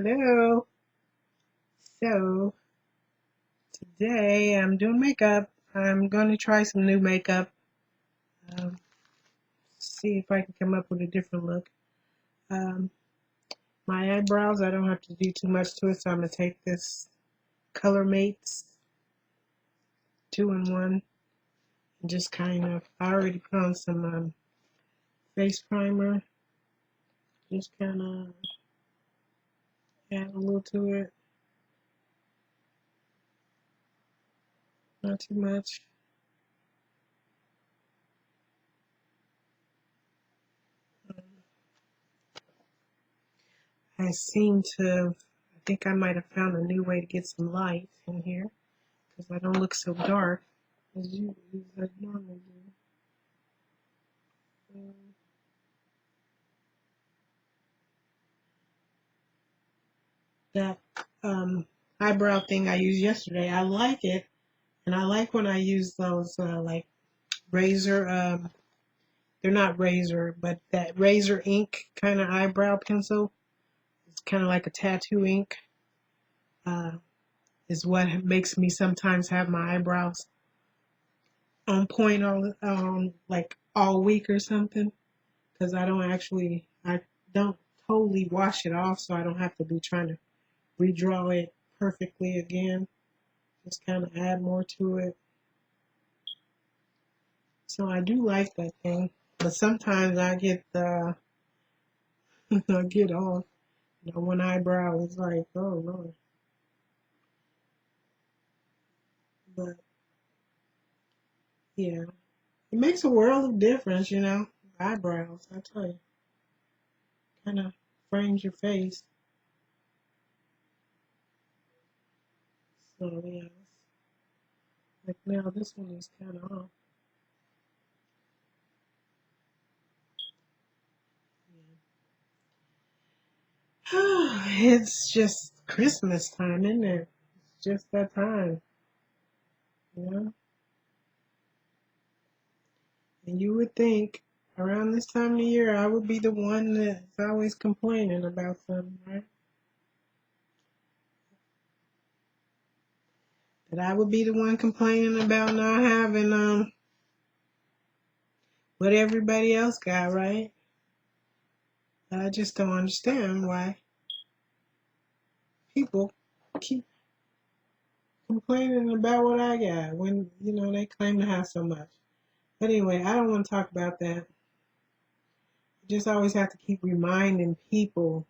Hello. So today I'm doing makeup. I'm going to try some new makeup. Um, See if I can come up with a different look. Um, my eyebrows, I don't have to do too much to it, so I'm going to take this Color Mates 2-in-1 and just kind of, I already put on some face primer. Just kind of add a little to it. Not too much. I seem to, I think I might have found a new way to get some light in here because I don't look so dark as I normally do. That eyebrow thing I used yesterday, I like it, and I like when I use those like razor. They're not razor, but that razor ink kind of eyebrow pencil. It's kind of like a tattoo ink. Uh, is what makes me sometimes have my eyebrows on point like all week or something. Because I don't totally wash it off, so I don't have to be trying to redraw it perfectly again. Just kind of add more to it. So I do like that thing, but sometimes I get I get off. One eyebrow is like, oh Lord. But yeah, it makes a world of difference, eyebrows. I tell you, kind of frames your face. So yeah, like now this one is kind of off. It's just Christmas time, isn't it? It's just that time, you know. And you would think around this time of the year I would be the one that's always complaining about something, right? That I would be the one complaining about not having what everybody else got, right? I just don't understand why people keep complaining about what I got when they claim to have so much. But anyway, I don't want to talk about that. You just always have to keep reminding people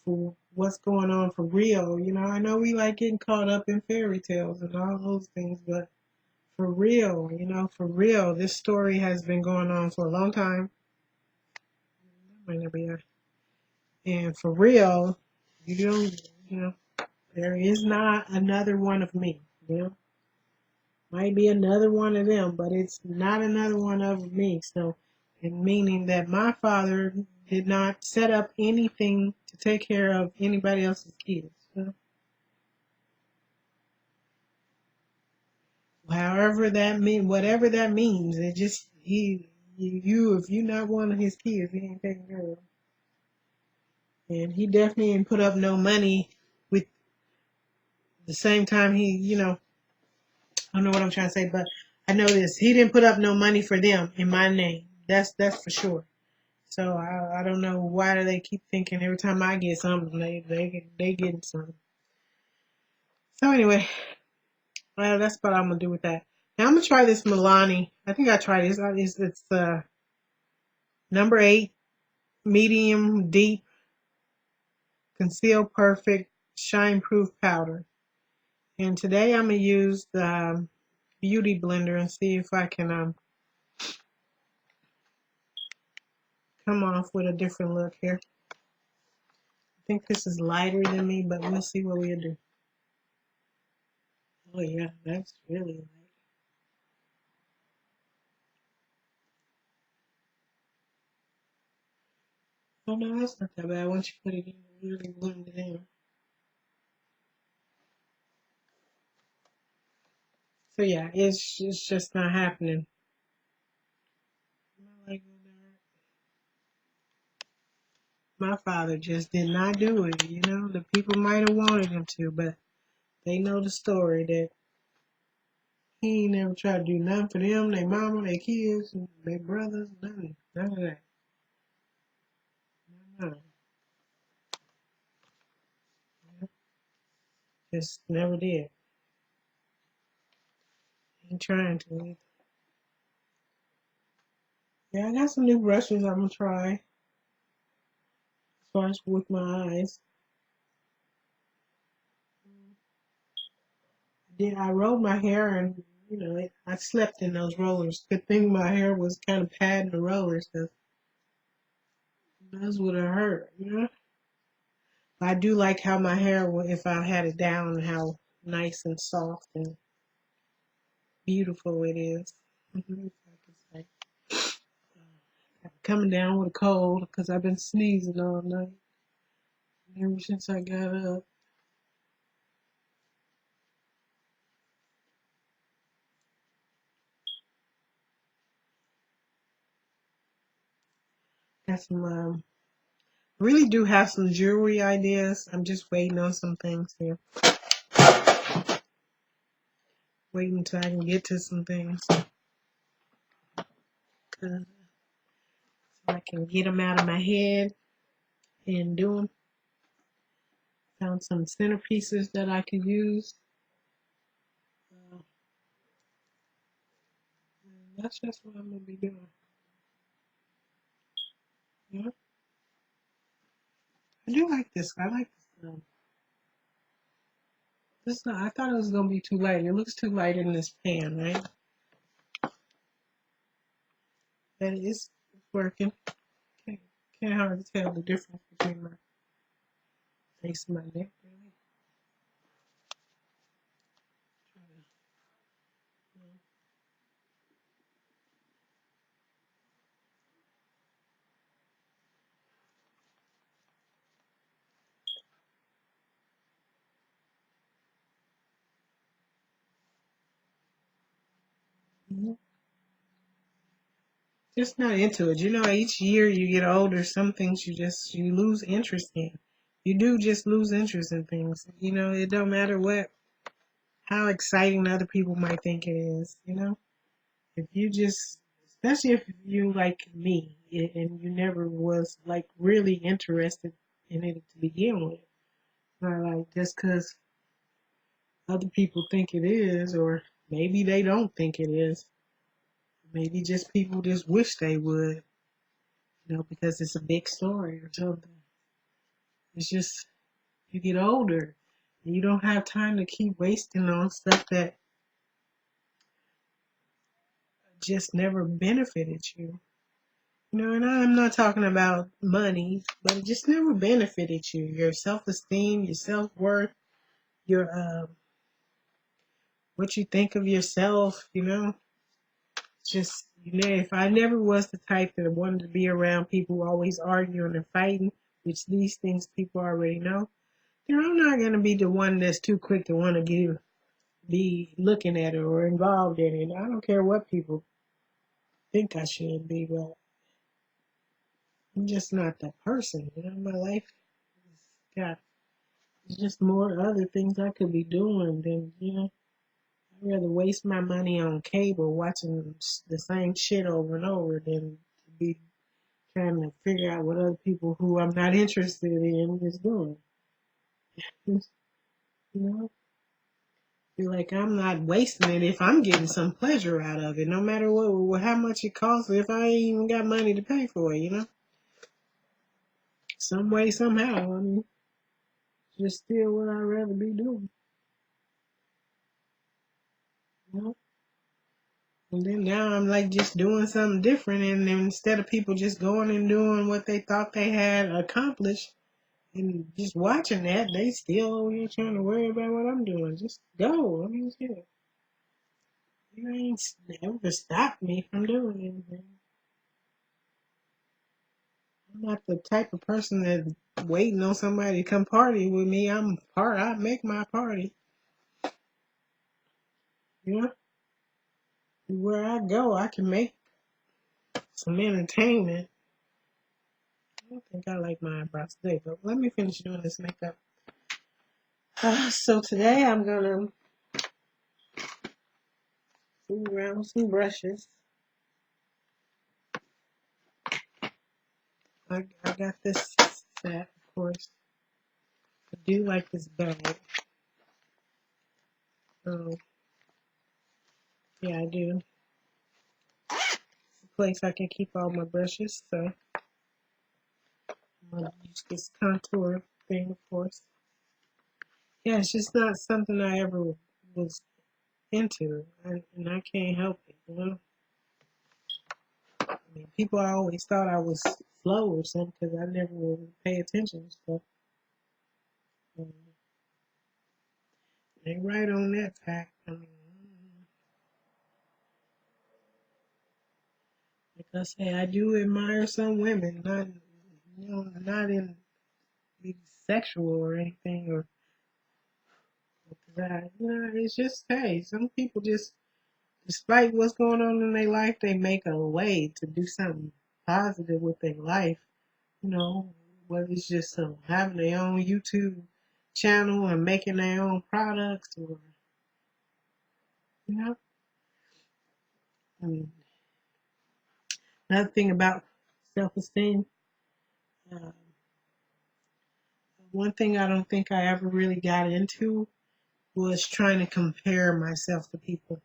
for what's going on for real. I know we like getting caught up in fairy tales and all those things, but for real, this story has been going on for a long time. Might not be And for real, you don't, there is not another one of me. Might be another one of them, but it's not another one of me. So, and meaning that my father did not set up anything to take care of anybody else's kids. However that mean, whatever that means, it just if you're not one of his kids, he ain't taking care of. And he definitely didn't put up no money with the same time I don't know what I'm trying to say, but I know this. He didn't put up no money for them in my name. That's for sure. So I don't know why do they keep thinking every time I get something they getting something. So anyway, well, that's what I'm gonna do with that. Now I'm gonna try this Milani. I think I tried this. It's number 8 medium deep conceal perfect shine proof powder. And today I'm gonna use the beauty blender and see if I can come off with a different look here. I think this is lighter than me, but we'll see what we'll do. Oh yeah, that's really light. Oh no, that's not that bad. Once you put it in, it really blend it in. So yeah, it's just not happening. My light go dark. My father just did not do it. You know, the people might have wanted him to, but they know the story that he ain't never tried to do nothing for them, their mama, their kids, and their brothers, nothing. None of that. No, just never did. Ain't trying to. Yeah, I got some new brushes I'm gonna try as far as with my eyes. I rolled my hair and I slept in those rollers. Good thing my hair was kind of padding the rollers because those would have hurt. I do like how my hair, if I had it down, how nice and soft and beautiful it is. If I could say. I'm coming down with a cold because I've been sneezing all night ever since I got up. Got some, really do have some jewelry ideas. I'm just waiting on some things here. Waiting until I can get to some things. So I can get them out of my head and do them. Found some centerpieces that I could use. Uh, that's just what I'm gonna be doing. Yeah, I do like this. I like this. This I thought it was gonna be too light. It looks too light in this pan, right? But it's working. Can't, can't hardly tell the difference between my face and my neck, really. Mhm. Just not into it. Each year you get older, some things you lose interest in. You do just lose interest in things. It don't matter how exciting other people might think it is. If you just, especially if you like me, and you never was like really interested in it to begin with. Not like just because other people think it is, or maybe they don't think it is. Maybe just people just wish they would, because it's a big story or something. It's just you get older and you don't have time to keep wasting on stuff that just never benefited you. And I'm not talking about money, but it just never benefited you. Your self-esteem, your self-worth, your what you think of yourself. Just if I never was the type that wanted to be around people always arguing and fighting, which these things people already know, then I'm not gonna be the one that's too quick to want to be looking at it or involved in it. I don't care what people think I should be, but I'm just not that person. My life has got just more other things I could be doing than I'd rather waste my money on cable watching the same shit over and over than to be trying to figure out what other people who I'm not interested in is doing. You know, feel like I'm not wasting it if I'm getting some pleasure out of it, no matter how much it costs. If I ain't even got money to pay for it, some way somehow. I mean, just still what I'd rather be doing. You know? And then now I'm like just doing something different, and then instead of people just going and doing what they thought they had accomplished and just watching that, they still over here trying to worry about what I'm doing. Just go. I mean, shit. You ain't never stopped me from doing anything. I'm not the type of person that waiting on somebody to come party with me. I make my party. You know, where I go, I can make some entertainment. don't think I like my eyebrows today, but let me finish doing this makeup. So today I'm gonna fool around with some brushes. I got this set, of course. I do like this bag. So yeah, I do. It's a place I can keep all my brushes. So I'm gonna use this contour thing, of course. Yeah, it's just not something I ever was into, and I can't help it. You know, I mean, people always thought I was slow or something because I never would pay attention to stuff. Um, they right on that fact. I mean, like I say, I do admire some women, not not in be sexual or anything, or that. It's just hey, some people just, despite what's going on in their life, they make a way to do something positive with their life. You know, whether it's just having their own YouTube channel and making their own products, or you know, I mean, another thing about self-esteem. Uh, One thing I don't think I ever really got into was trying to compare myself to people.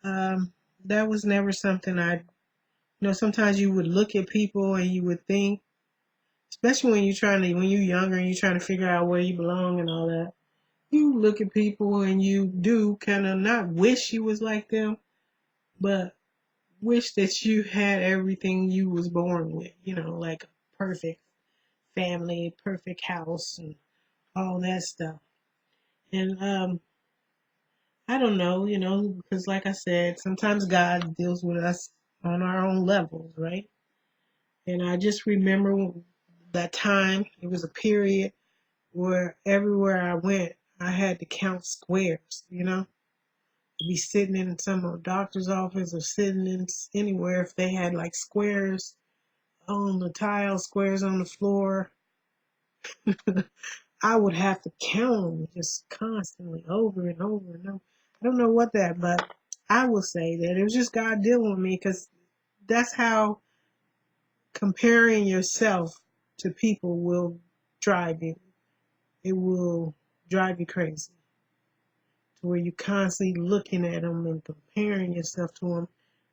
Um, that was never something sometimes you would look at people and you would think, especially when you're younger and you're trying to figure out where you belong and all that, you look at people and you do kind of not wish you was like them, but wish that you had everything you was born with, like a perfect family, perfect house, and all that stuff. And I don't know, because like I said, sometimes God deals with us on our own levels, right? And I just remember that time, it was a period where everywhere I went, I had to count squares, be sitting in some doctor's office or sitting in anywhere, if they had like squares on the tile, squares on the floor, I would have to count them just constantly over and over and over. I don't know what that, but I will say that it was just God dealing with me, because that's how comparing yourself to people will drive you. It will drive you crazy, to where you constantly looking at them and comparing yourself to them.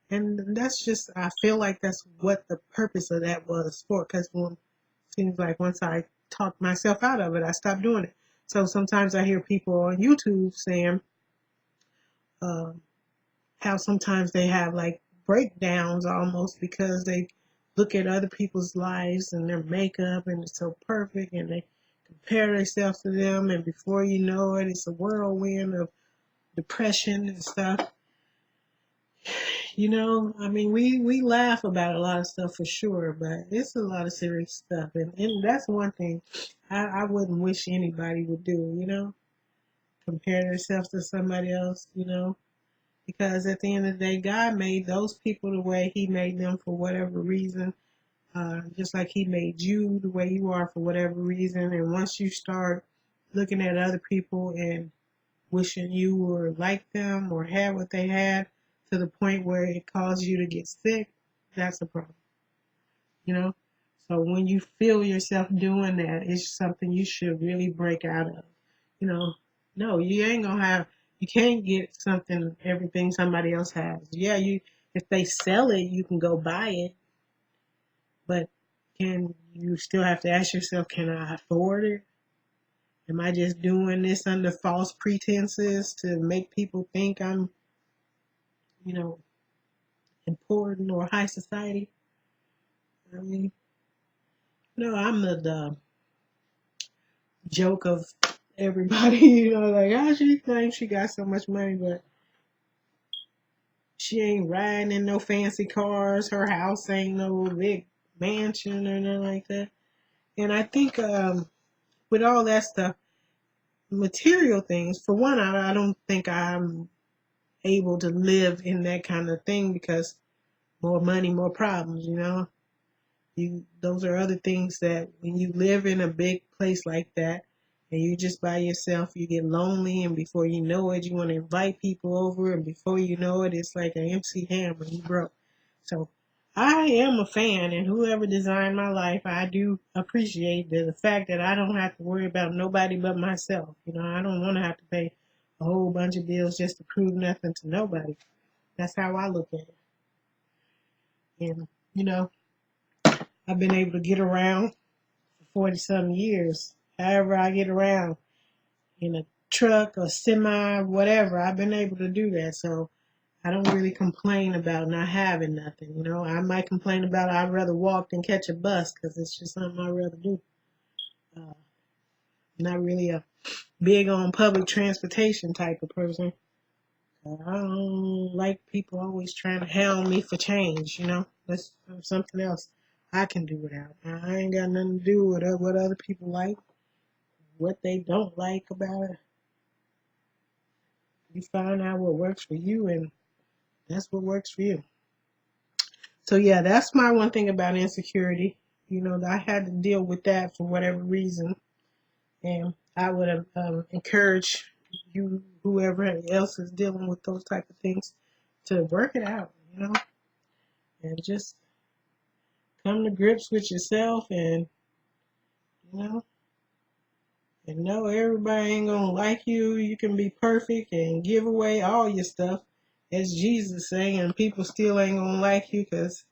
And that's just, I feel like that's what the purpose of that was for. Because seems like once I talked myself out of it, I stopped doing it. So sometimes I hear people on YouTube saying uh, how sometimes they have like breakdowns almost, because they look at other people's lives and their makeup and it's so perfect, and they compare themselves to them, and before you know it, it's a whirlwind of depression and stuff. I mean, we laugh about a lot of stuff for sure, but it's a lot of serious stuff. And that's one thing I wouldn't wish anybody would do, compare themselves to somebody else, because at the end of the day, God made those people the way He made them for whatever reason, just like He made you the way you are for whatever reason. And once you start looking at other people and wishing you were like them or had what they had, to the point where it caused you to get sick, that's a problem, you know? So when you feel yourself doing that, it's something you should really break out of. You know, no, you ain't gonna have, you can't get everything somebody else has. Yeah, if they sell it, you can go buy it, but can you still have to ask yourself, can I afford it? Am I just doing this under false pretenses to make people think I'm, you know, important or high society? I mean, no, I'm the joke of everybody, like, oh, she thinks she got so much money, but she ain't riding in no fancy cars. Her house ain't no big mansion or nothing like that. And I think with all that stuff, material things, for one, I don't think I'm able to live in that kind of thing, because more money, more problems, Those are other things that when you live in a big place like that and you're just by yourself, you get lonely, and before you know it, you want to invite people over, and before you know it, it's like an MC Hammer, you broke. So I am a fan, and whoever designed my life, I do appreciate the fact that I don't have to worry about nobody but myself. I don't want to have to pay a whole bunch of bills just to prove nothing to nobody. That's how I look at it. And, I've been able to get around for 40 some years. However I get around, in a truck or semi, whatever, I've been able to do that. So I don't really complain about not having nothing. I might complain about I'd rather walk than catch a bus because it's just something I'd rather do. Uh, Not really a big on public transportation type of person. I don't like people always trying to hound me for change. That's something else I can do without. I ain't got nothing to do with what other people like, what they don't like about it. You find out what works for you, and that's what works for you. So yeah, that's my one thing about insecurity. I had to deal with that for whatever reason, and I would encourage you, whoever else is dealing with those type of things, to work it out. And just come to grips with yourself, and you know, and know everybody ain't gonna like you. You can be perfect and give away all your stuff, as Jesus saying, and people still ain't gonna like you because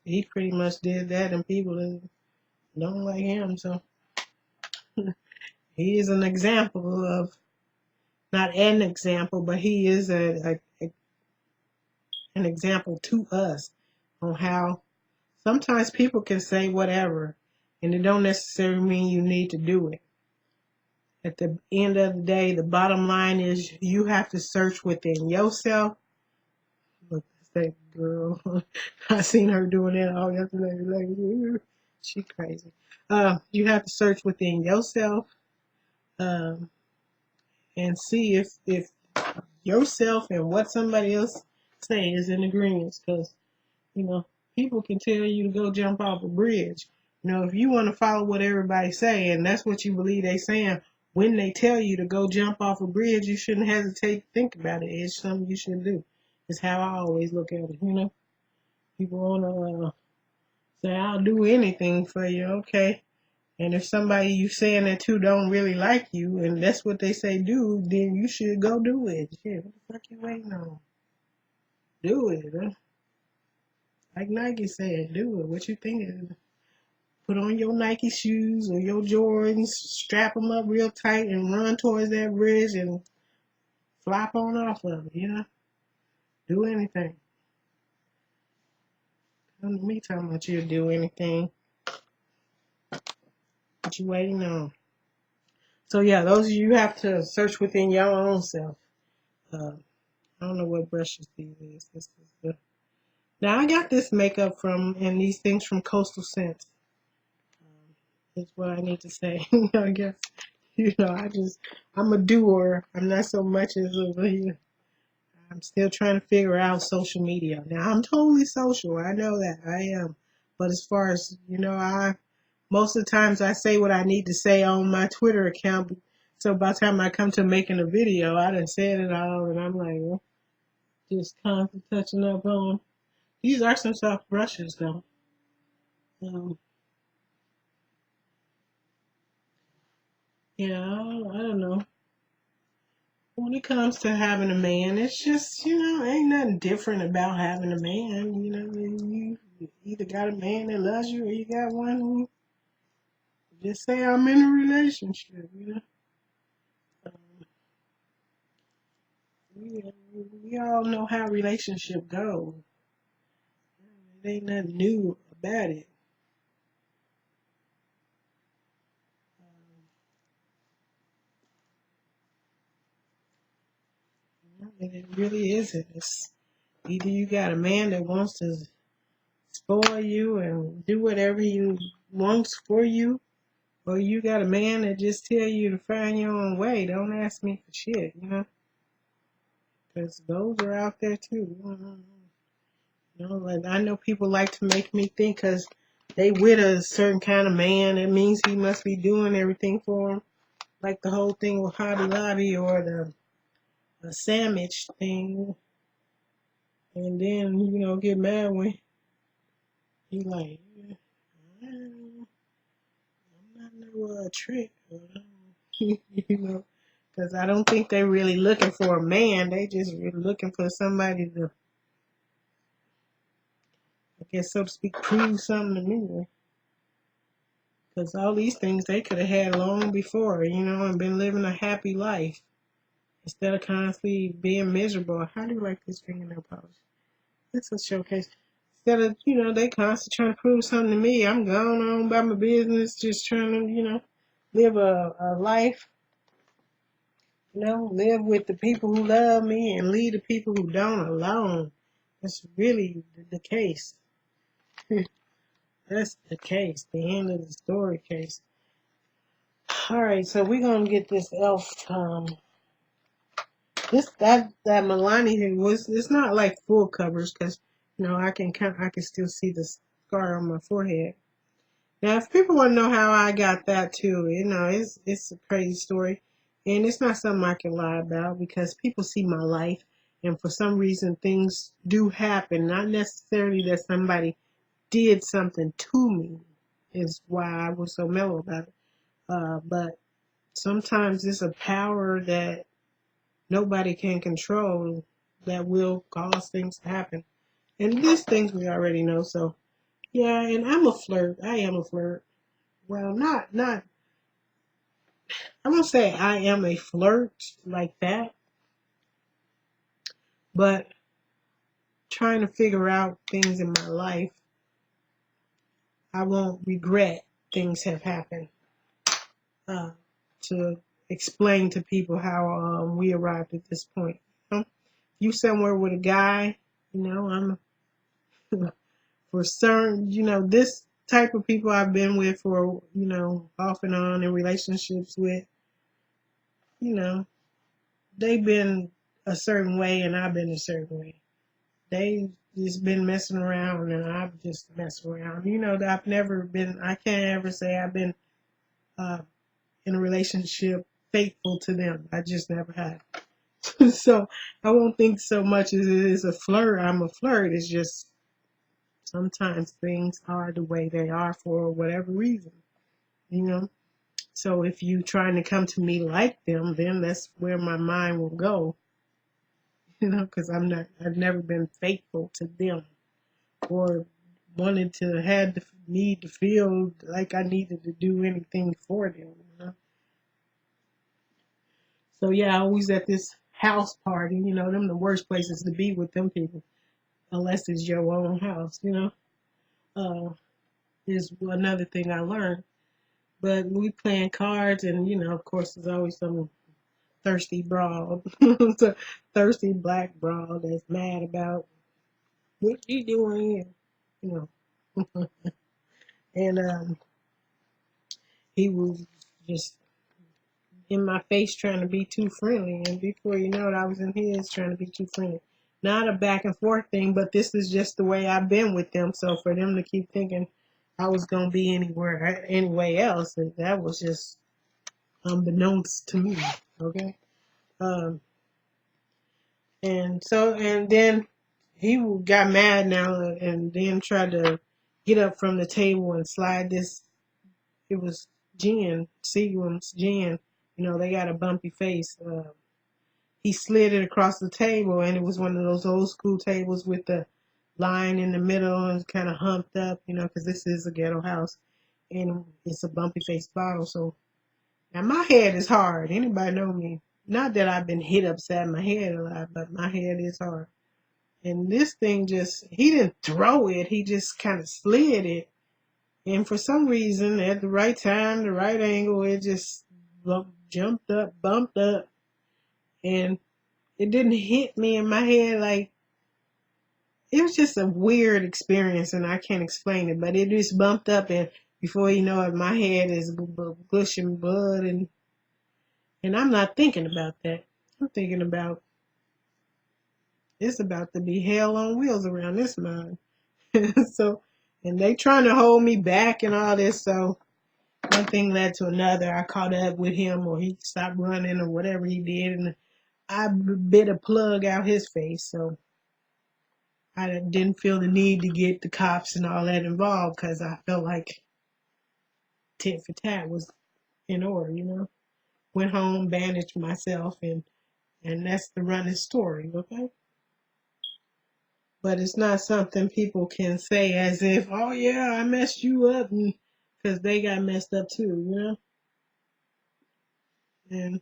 he pretty much did that, and people don't like him. So he is an example of, not an example, but he is an example to us on how sometimes people can say whatever, and it don't necessarily mean you need to do it. At the end of the day, the bottom line is you have to search within yourself. Look, that girl, I seen her doing that all yesterday. Like, she crazy. You have to search within yourself, um, and see if yourself and what somebody else say is in agreement. Because you know, people can tell you to go jump off a bridge. If you want to follow what everybody say, and that's what you believe they saying, when they tell you to go jump off a bridge, you shouldn't hesitate to think about it. It's something you should do. It's how I always look at it. People want to say, I'll do anything for you, okay? And if somebody you saying that to don't really like you, and that's what they say do, then you should go do it. Shit, what the fuck you waiting on? Do it, huh? Like Nike said, do it. What you thinking? Put on your Nike shoes or your Jordans, strap them up real tight, and run towards that bridge and flop on off of it. Do anything. Come to me talking about you'll do anything. What you waiting on? So yeah, those of you have to search within your own self. I don't know what brushes these is. This is now I got this makeup and these things from Coastal Scents. Is what I need to say. I guess I'm a doer. I'm not so much as I'm still trying to figure out social media. Now I'm totally social. I know that I am. But as far as most of the times I say what I need to say on my Twitter account. So by the time I come to making a video, I done said it all, and I'm like, well, just constantly touching up on. These are some soft brushes, though. Um, yeah, I don't know. When it comes to having a man, it's just, ain't nothing different about having a man. You either got a man that loves you or you got one who just say, I'm in a relationship. Um, we all know how relationship go. It ain't nothing new about it. And it really isn't. It's either you got a man that wants to spoil you and do whatever he wants for you, or you got a man that just tell you to find your own way. Don't ask me for shit. Because those are out there too. Like I know people like to make me think because they with a certain kind of man, it means he must be doing everything for them. Like the whole thing with Hobby Lobby or the sandwich thing. And then, get mad when he like, I'm not no trick. you know, because I don't think they're really looking for a man. They just really looking for somebody to, I guess, so to speak, prove something to me. Because all these things they could have had long before, and been living a happy life instead of constantly being miserable. How do you like this fingernail polish? It's a showcase. Instead of, they constantly trying to prove something to me. I'm going on about my business, just trying to, live a life, live with the people who love me and leave the people who don't alone. That's really the case. That's the case. The end of the story case. All right, so we're gonna get this elf. That Milani thing was. It's not like full coverage because I can still see the scar on my forehead. Now, if people want to know how I got that too, it's a crazy story, and it's not something I can lie about because people see my life, and for some reason things do happen. Not necessarily that somebody did something to me, is why I was so mellow about it. But sometimes it's a power that nobody can control that will cause things to happen, and these things we already know. So yeah, and I'm a flirt. I am a flirt. Well, not. I won't say I am a flirt like that, but trying to figure out things in my life, I won't regret things have happened. To explain to people how we arrived at this point. You somewhere with a guy, I'm for certain. This type of people I've been with for off and on in relationships with. You know, they've been a certain way and I've been a certain way. They just been messing around and I've just messed around. I can't ever say I've been uh, in a relationship faithful to them. I just never have. So I won't think so much as it is a flirt. I'm a flirt. It's just sometimes things are the way they are for whatever reason, you know. So if you trying to come to me like them, then that's where my mind will go, because I've never been faithful to them or wanted to had the need to feel like I needed to do anything for them. So yeah, always at this house party, them the worst places to be with them people, unless it's your own house. Uh, is another thing I learned. But we playing cards, and of course, there's always some thirsty broad, so thirsty black broad that's mad about what you doing here, you know. And he was just in my face trying to be too friendly, and before you know it, I was in his trying to be too friendly. Not a back and forth thing, but this is just the way I've been with them. So for them to keep thinking I was gonna be anyway else, that was just unbeknownst to me. Okay. Um, and then he got mad now and then tried to get up from the table and slide this. It was Seagram's gin. They got a bumpy face. He slid it across the table, and it was one of those old school tables with the line in the middle and kind of humped up, because this is a ghetto house, and it's a bumpy face bottle. So now my head is hard. Anybody know me? Not that I've been hit upside my head a lot, but my head is hard. And this thing he didn't throw it, he just kind of slid it. And for some reason, at the right time, the right angle, it just jumped up, bumped up, and it didn't hit me in my head. Like, it was just a weird experience, and I can't explain it, but it just bumped up, and before you know it, my head is gushing blood, and I'm not thinking about that. I'm thinking about it's about to be hell on wheels around this mine. So And they trying to hold me back and all this. So one thing led to another. I caught up with him, or he stopped running, or whatever he did, and I bit a plug out his face. So I didn't feel the need to get the cops and all that involved because I felt like tit for tat was in order, you know. Went home, bandaged myself, and that's the running story, okay? But it's not something people can say as if, oh yeah, I messed you up, and because they got messed up too, you know. And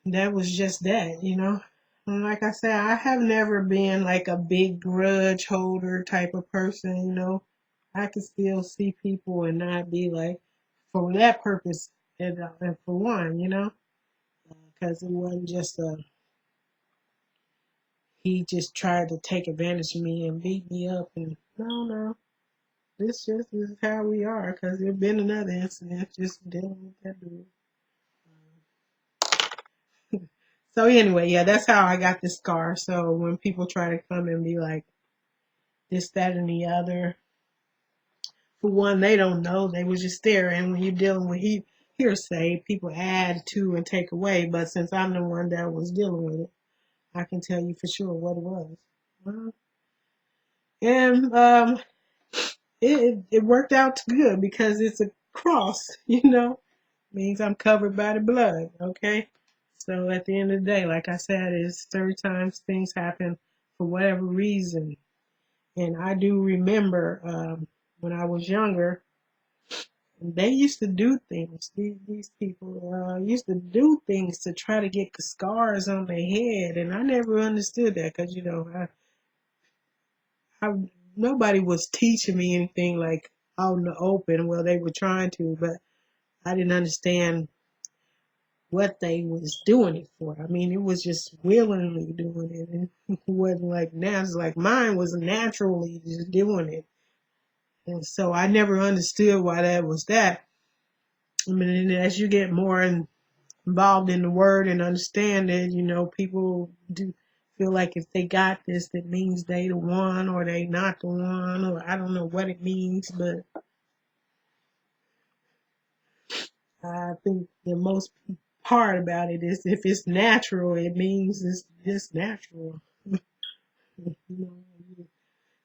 that was just that, you know. And like I said, I have never been like a big grudge holder type of person, you know. I can still see people and not be like, for that purpose, and for one, you know, because it wasn't just a, he just tried to take advantage of me and beat me up, and no, no, this just is how we are, because there's been another incident just dealing with that dude. So anyway, yeah, that's how I got this scar. So when people try to come and be like this, that, and the other, for one, they don't know. They was just there. And when you're dealing with hearsay, people add to and take away. But since I'm the one that was dealing with it, I can tell you for sure what it was. Well, and it worked out good because it's a cross, you know, means I'm covered by the blood. Okay. So at the end of the day, like I said, it's 30 times things happen for whatever reason. And I do remember when I was younger, they used to do things. These people used to do things to try to get scars on their head, and I never understood that because you know, I nobody was teaching me anything like out in the open. Well, they were trying to, but I didn't understand what they was doing it for. I mean, it was just willingly doing it, and it wasn't like now. It's like mine was naturally just doing it, and so I never understood why that was that. I mean, as you get more involved in the word and understand it, you know, people do feel like if they got this, that means they the one or they not the one, or I don't know what it means, but I think the most part about it is if it's natural, it means it's just natural. You know,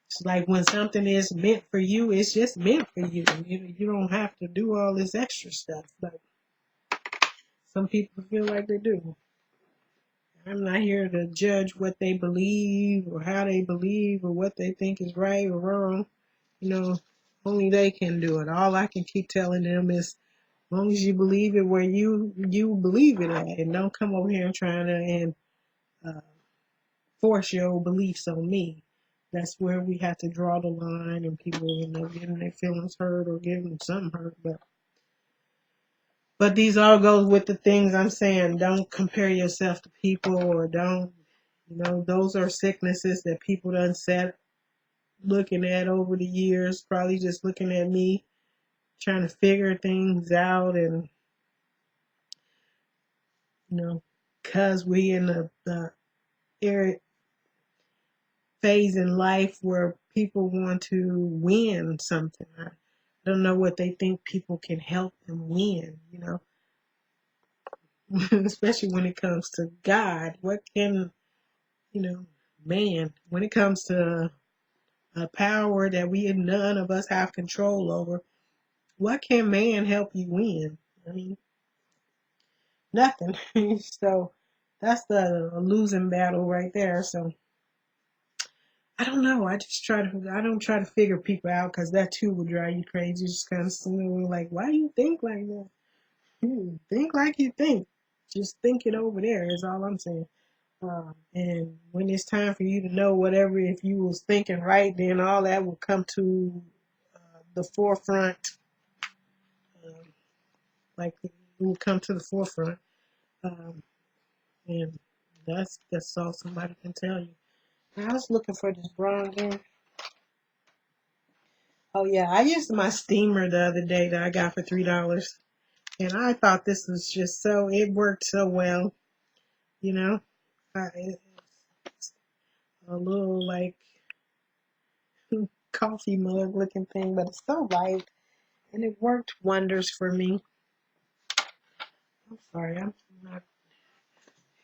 it's like when something is meant for you, it's just meant for you. You don't have to do all this extra stuff, but some people feel like they do. I'm not here to judge what they believe or how they believe or what they think is right or wrong. You know, only they can do it. All I can keep telling them is, as long as you believe it where you believe it at, and don't come over here and trying to and uh, force your beliefs on me. That's where we have to draw the line, and people, you know, getting their feelings hurt or getting some hurt. But these all goes with the things I'm saying. Don't compare yourself to people, or don't, you know, those are sicknesses that people done set looking at over the years, probably just looking at me, trying to figure things out, and, you know, because we in the area, phase in life where people want to win something. I don't know what they think people can help them win, you know, especially when it comes to God. What can, you know, man, when it comes to a power that we none of us have control over, what can man help you win? I mean, nothing. So that's the losing battle right there. So I don't know. I don't try to figure people out because that too would drive you crazy. Just kind of sitting like, why do you think like that? Think like you think. Just think it over there is all I'm saying. And when it's time for you to know whatever, if you was thinking right, then all that will come to the forefront. Um, like it will come to the forefront. Um, and that's all somebody can tell you. I was looking for this bronzer. Oh yeah, I used my steamer the other day that I got for $3, and I thought this was just so, it worked so well, you know. It's a little like coffee mug looking thing, but it's so light and it worked wonders for me. I'm sorry, I'm not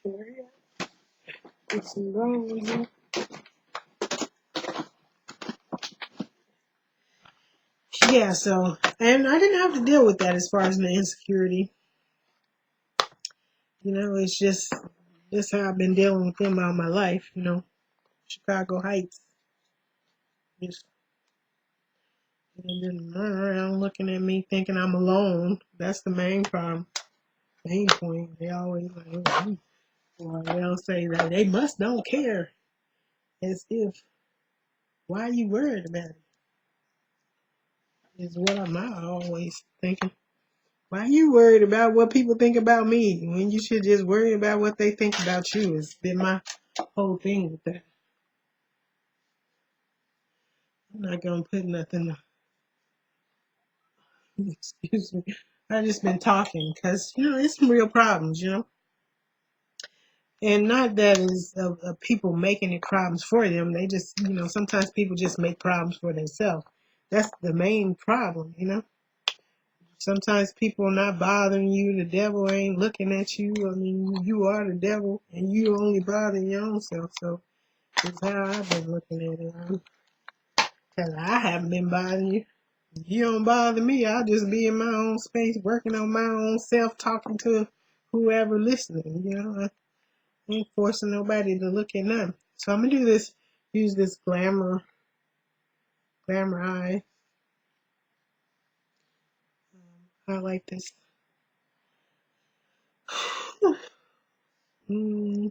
here yet. Get some roses. Yeah, so, and I didn't have to deal with that as far as the insecurity. You know, it's just how I've been dealing with them all my life, you know. Chicago Heights. Just didn't run around looking at me thinking I'm alone. That's the main problem. Main point. They always like, oh, or they'll say that they must don't care. As if, why are you worried about it? Is what I'm always thinking. Why are you worried about what people think about me when you should just worry about what they think about you? It's been my whole thing with that. I'm not gonna put nothing. Excuse me. I just been talking because you know it's some real problems, you know, and not that is of people making it problems for them. They just, you know, sometimes people just make problems for themselves. That's the main problem, you know. Sometimes people are not bothering you. The devil ain't looking at you. I mean, you are the devil, and you only bothering your own self. So that's how I've been looking at it. Because I haven't been bothering you. You don't bother me. I'll just be in my own space, working on my own self, talking to whoever listening. You know, I ain't forcing nobody to look at nothing. So I'm gonna do this. Use this glamour eye. I like this. Mm,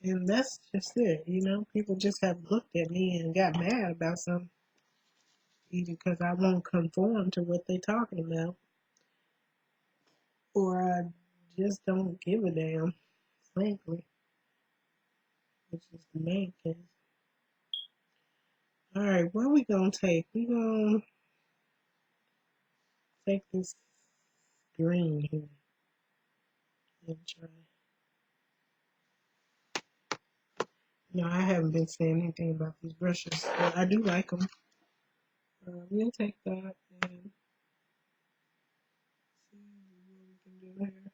and that's just it. You know, people just have looked at me and got mad about something, either because I won't conform to what they talking about, or I just don't give a damn, frankly, which is the main thing. All right, what we gonna take? We gonna take this green here and try. No, I haven't been saying anything about these brushes, but I do like them. We'll take that and see what we can do here.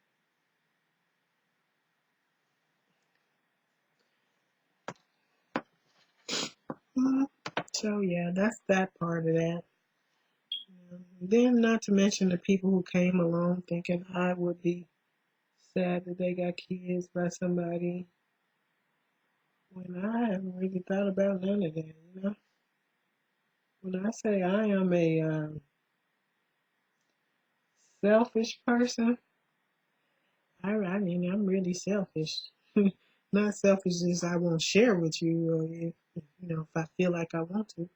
So yeah, that's that part of that. Then not to mention the people who came along thinking I would be sad that they got kids by somebody when I haven't really thought about none of that, you know? When I say I am a selfish person, I mean, I'm really selfish. Not selfish as I won't share with you, or if, you know, if I feel like I want to.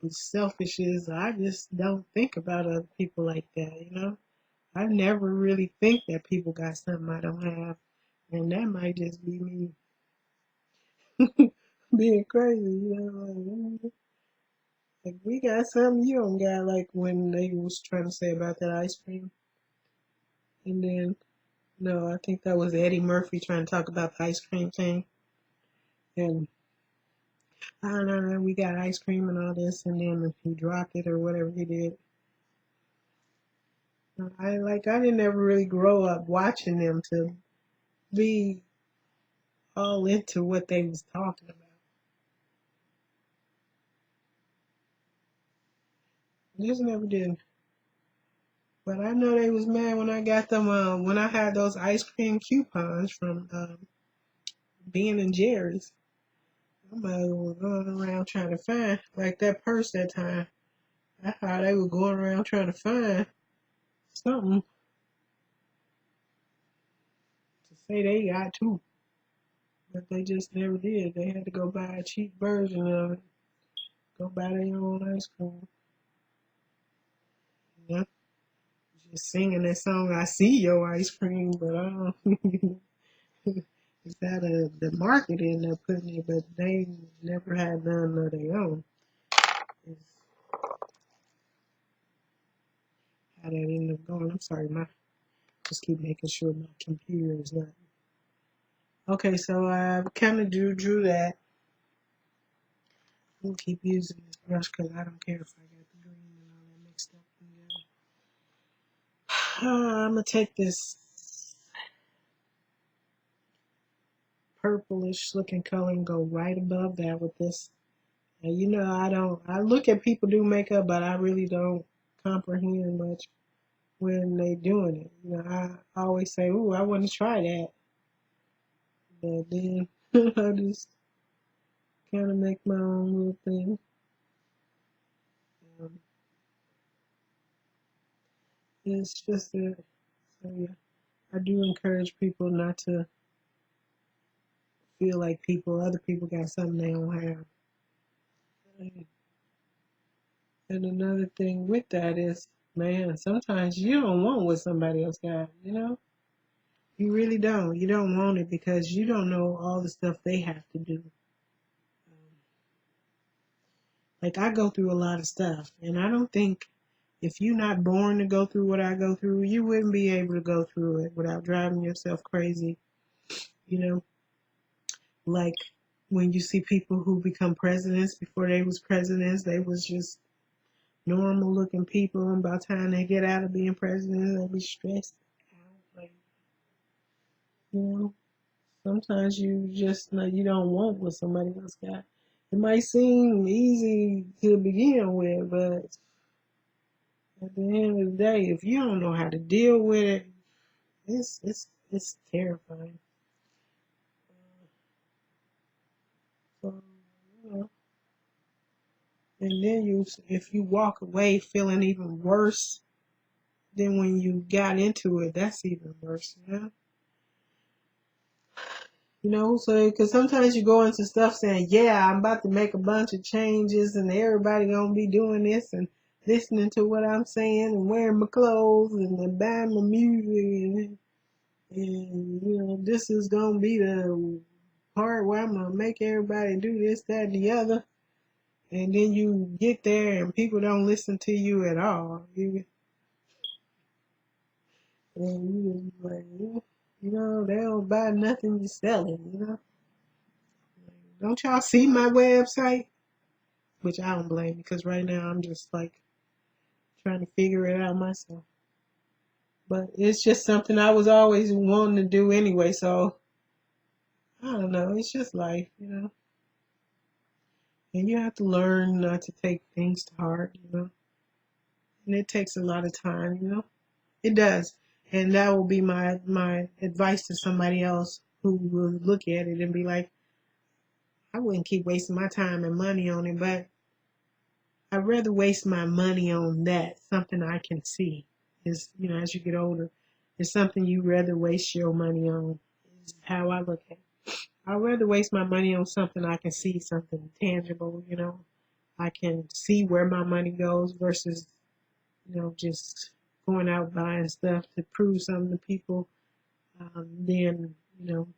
But selfish is I just don't think about other people like that, you know? I never really think that people got something I don't have. And that might just be me being crazy, you know? Like we got something you don't got, like when they was trying to say about that ice cream. And then, no, I think that was Eddie Murphy trying to talk about the ice cream thing. And I don't know, we got ice cream and all this, and then he dropped it or whatever he did. I didn't ever really grow up watching them to be all into what they was talking about. Just never did. But I know they was mad when I got them. When I had those ice cream coupons from Ben and Jerry's. I'm going around trying to find like that purse that time. I thought they were going around trying to find something to say they got too, but they just never did. They had to go buy a cheap version of it. Go buy their own ice cream. Yeah, just singing that song. I see your ice cream, but I don't. Is that the marketing they're putting it, but they never had none of their own. Is how that ended up going. I'm sorry, my just keep making sure my computer is not. Okay, so I kind of drew that. I'll keep using this brush because I don't care if I got the green and all that mixed up together. I'm going to take this purplish looking color and go right above that with this. And you know, I look at people do makeup, but I really don't comprehend much when they doing it. You know, I always say, "Ooh, I want to try that," but then I just kind of make my own little thing. Um, it's just that, so yeah, I do encourage people not to feel like other people got something they don't have. And another thing with that is, man, sometimes you don't want what somebody else got, you know? You really don't. You don't want it because you don't know all the stuff they have to do. Like, I go through a lot of stuff, and I don't think if you're not born to go through what I go through, you wouldn't be able to go through it without driving yourself crazy, you know? Like, when you see people who become presidents before they was presidents, they was just normal looking people, and by the time they get out of being president, they be stressed out. Like, you know, sometimes you just know you don't want what somebody else got. It might seem easy to begin with, but at the end of the day, if you don't know how to deal with it, it's terrifying. So, you know, and then if you walk away feeling even worse than when you got into it, that's even worse, you know. You know, so because sometimes you go into stuff saying, "Yeah, I'm about to make a bunch of changes, and everybody gonna be doing this and listening to what I'm saying and wearing my clothes and then buying my music, and you know, this is gonna be the part where I'm gonna make everybody do this, that, and the other." And then you get there and people don't listen to you at all. And you just like, you know, they don't buy nothing you're selling. You know, don't y'all see my website? Which I don't blame because right now I'm just like trying to figure it out myself. But it's just something I was always wanting to do anyway, so I don't know. It's just life, you know. And you have to learn not to take things to heart, you know. And it takes a lot of time, you know. It does. And that will be my advice to somebody else who will look at it and be like, I wouldn't keep wasting my time and money on it, but I'd rather waste my money on that, something I can see. Is, you know, as you get older, it's something you rather waste your money on. Is how I look at it. I'd rather waste my money on something I can see, something tangible, you know. I can see where my money goes versus, you know, just going out buying stuff to prove something to people. Then, you know,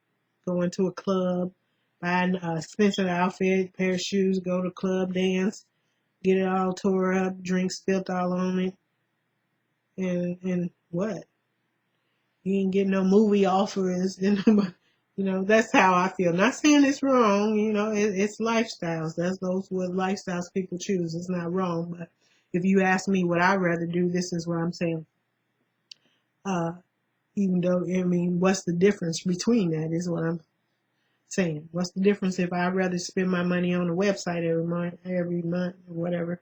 going to a club, buying a expensive outfit, pair of shoes, go to club, dance, get it all tore up, drink spilled all on it, and what? You ain't getting no movie offers, you know. That's how I feel. Not saying it's wrong, you know. It's lifestyles. That's those what lifestyles people choose. It's not wrong, but if you ask me what I'd rather do, this is what I'm saying. Uh, Even though, I mean, what's the difference between that? Is what I'm saying. What's the difference if I'd rather spend my money on a website every month, or whatever,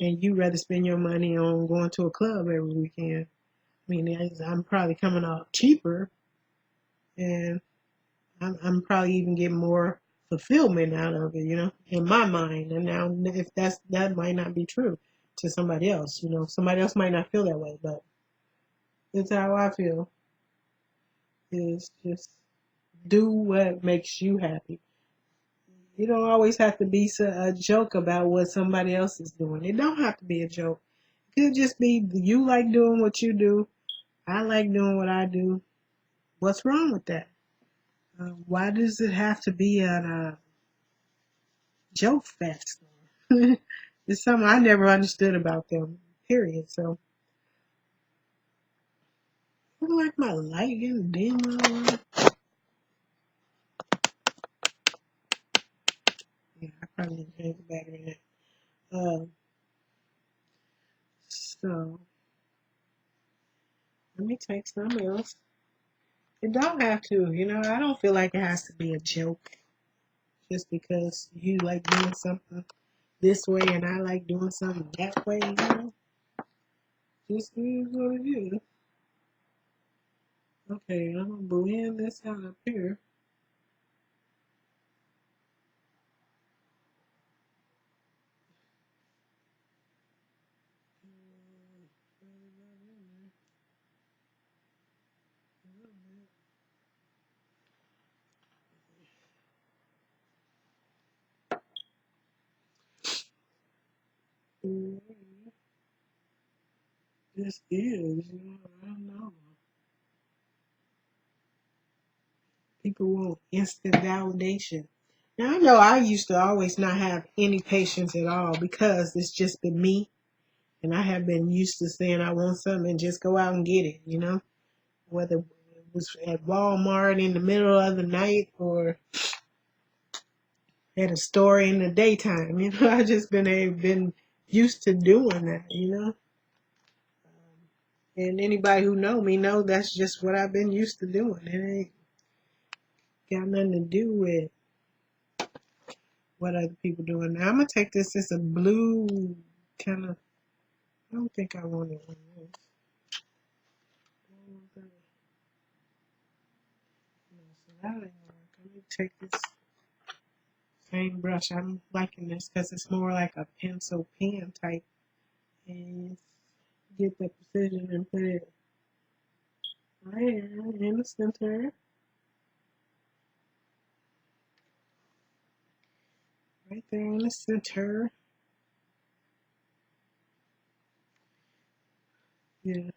and you rather spend your money on going to a club every weekend? I mean, I'm probably coming out cheaper, and I'm probably even getting more fulfillment out of it, you know, in my mind. And now, if that might not be true to somebody else, you know, somebody else might not feel that way, but it's how I feel. Is just do what makes you happy. You don't always have to be a joke about what somebody else is doing. It don't have to be a joke. It could just be you like doing what you do. I like doing what I do. What's wrong with that? Why does it have to be a joke fest? It's something I never understood about them. Period. So I don't like my light getting dim. Yeah, Probably need to change the battery in it. So let me take some else. It don't have to, I don't feel like it has to be a joke just because you like doing something this way and I like doing something that way. Just is what it is. Okay, I'm gonna blend this out up here. This is, I don't know. People want instant validation. Now I know I used to always not have any patience at all because it's just been me, and I have been used to saying I want something and just go out and get it. Whether it was at Walmart in the middle of the night or at a store in the daytime. I just been used to doing that. And anybody who know me know that's just what I've been used to doing. It ain't got nothing to do with what other people doing. Now I'm gonna take this. It's a blue kind of. I don't think I want it on this. No, so that ain't gonna work. I'm gonna take this same brush. I'm liking this because it's more like a pencil pen type, and get the precision and put it right here in the center, right there in the center. Yeah,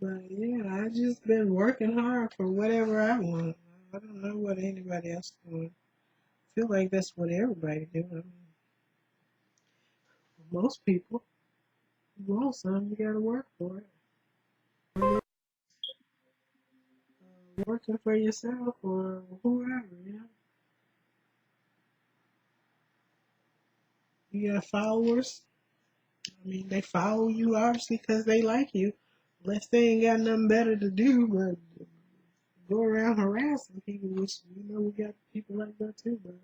but yeah, I just been working hard for whatever I want. I don't know what anybody else doing. I feel like that's what everybody do. I mean, most people, you want something, you gotta work for it. Working for yourself or whoever. You got followers. I mean, they follow you obviously because they like you. Unless they ain't got nothing better to do but go around harassing people, which we got people like that too. But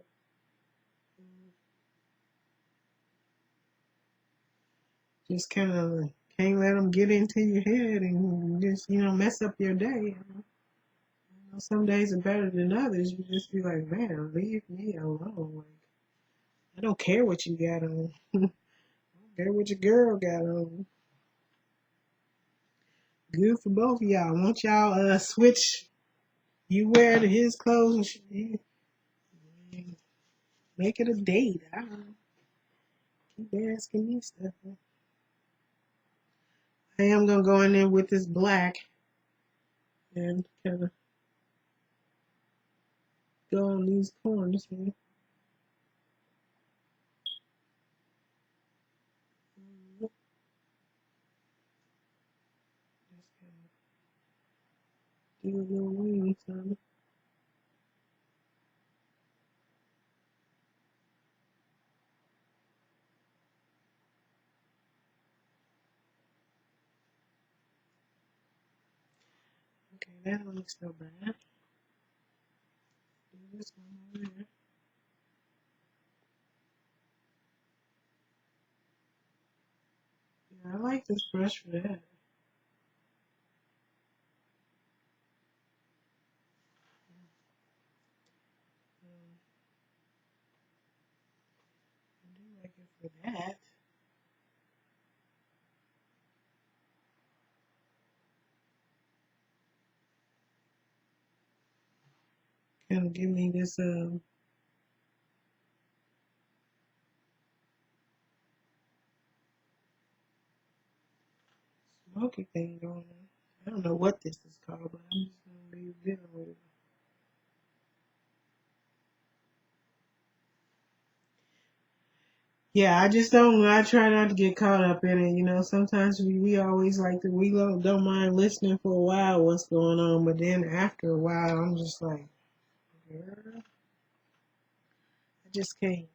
just kind of can't let them get into your head and just mess up your day. Some days are better than others. You just be like, man, leave me alone. Like, I don't care what you got on. I don't care what your girl got on. Good for both of y'all. Won't y'all switch? You wear his clothes and make it a date. I don't know. Keep asking me stuff. I am gonna go in there with this black and kind of go on these corners here. Just kind of do a little wings on it. Okay, that don't look so bad. Do this one over there. Yeah, I like this brush for that. I do like it for that. Kind of give me this smoky thing going on. I don't know what this is called, but I'm just gonna be dealing with it. Yeah, I just don't. I try not to get caught up in it. Sometimes we always like to. We don't mind listening for a while what's going on, but then after a while, I'm just like, Girl, I just can't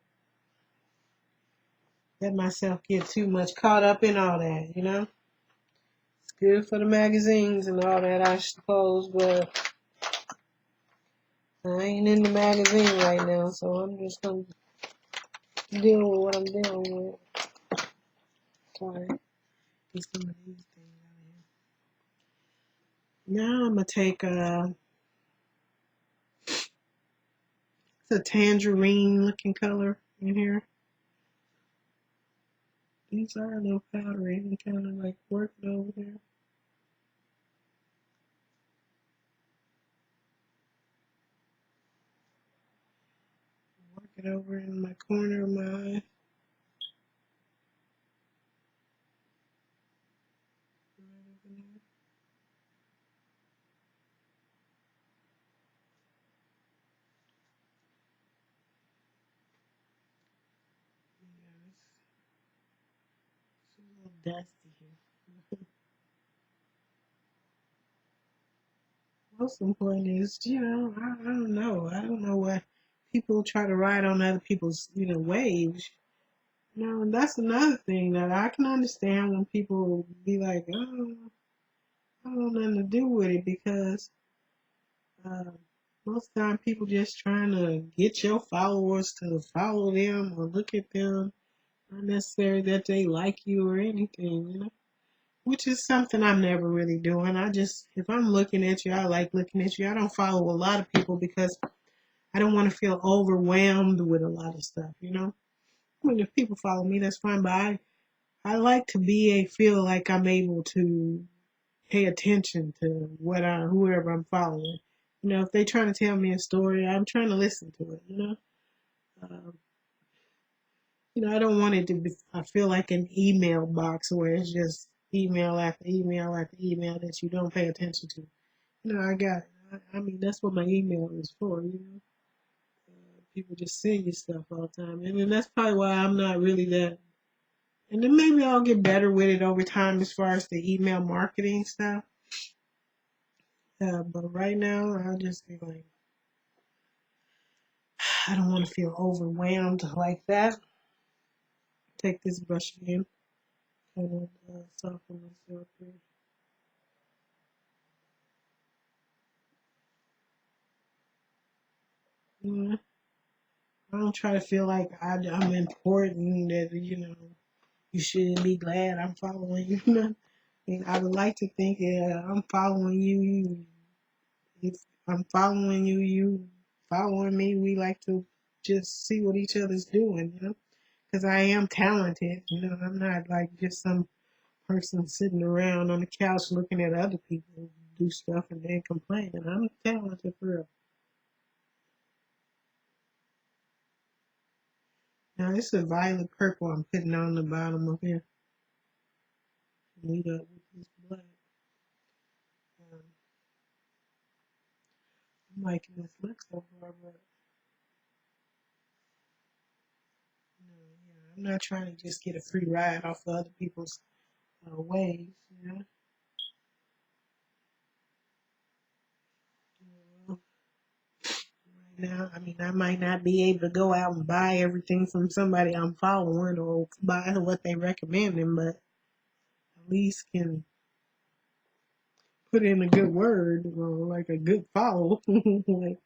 let myself get too much caught up in all that, you know? It's good for the magazines and all that, I suppose, but I ain't in the magazine right now, so I'm just gonna deal with what I'm dealing with. Sorry. Get some of these things out of here. Now I'm gonna take it's a tangerine looking color in here. These are a little powdery and kind of like worked over there. Work it over in my corner of my eye. Right over there. Yeah, it's a little dusty here. Most important is, I don't know. I don't know why people try to ride on other people's, waves. And that's another thing that I can understand when people be like, oh, I don't want nothing to do with it because uh, most of the time people just trying to get your followers to follow them or look at them. Not necessarily that they like you or anything. Which is something I'm never really doing. If I'm looking at you, I like looking at you. I don't follow a lot of people because I don't want to feel overwhelmed with a lot of stuff. I mean, if people follow me, that's fine, but I like to feel like I'm able to pay attention to whoever I'm following. If they're trying to tell me a story, I'm trying to listen to it. Um, I don't want it to be, I feel like an email box where it's just email after email after email that you don't pay attention to. I got it. I mean, that's what my email is for. People just send you stuff all the time. And then that's probably why I'm not really that. And then maybe I'll get better with it over time as far as the email marketing stuff. But right now, I'll just be like, I don't want to feel overwhelmed like that. Take this brush again and soften myself here. Yeah. I don't try to feel like I'm important that, you shouldn't be glad I'm following you. And I would like to think, yeah, I'm following you. If I'm following you, you following me. We like to just see what each other's doing. Because I am talented. I'm not like just some person sitting around on the couch looking at other people do stuff and then complaining. I'm talented for real. Now, this is violet purple I'm putting on the bottom of here. Meet up with this black. Um, I'm liking this look so far, but I'm not trying to just get a free ride off of other people's waves. Uh, right now, I mean, I might not be able to go out and buy everything from somebody I'm following or buy what they recommending, but at least can put in a good word or like a good follow. Like,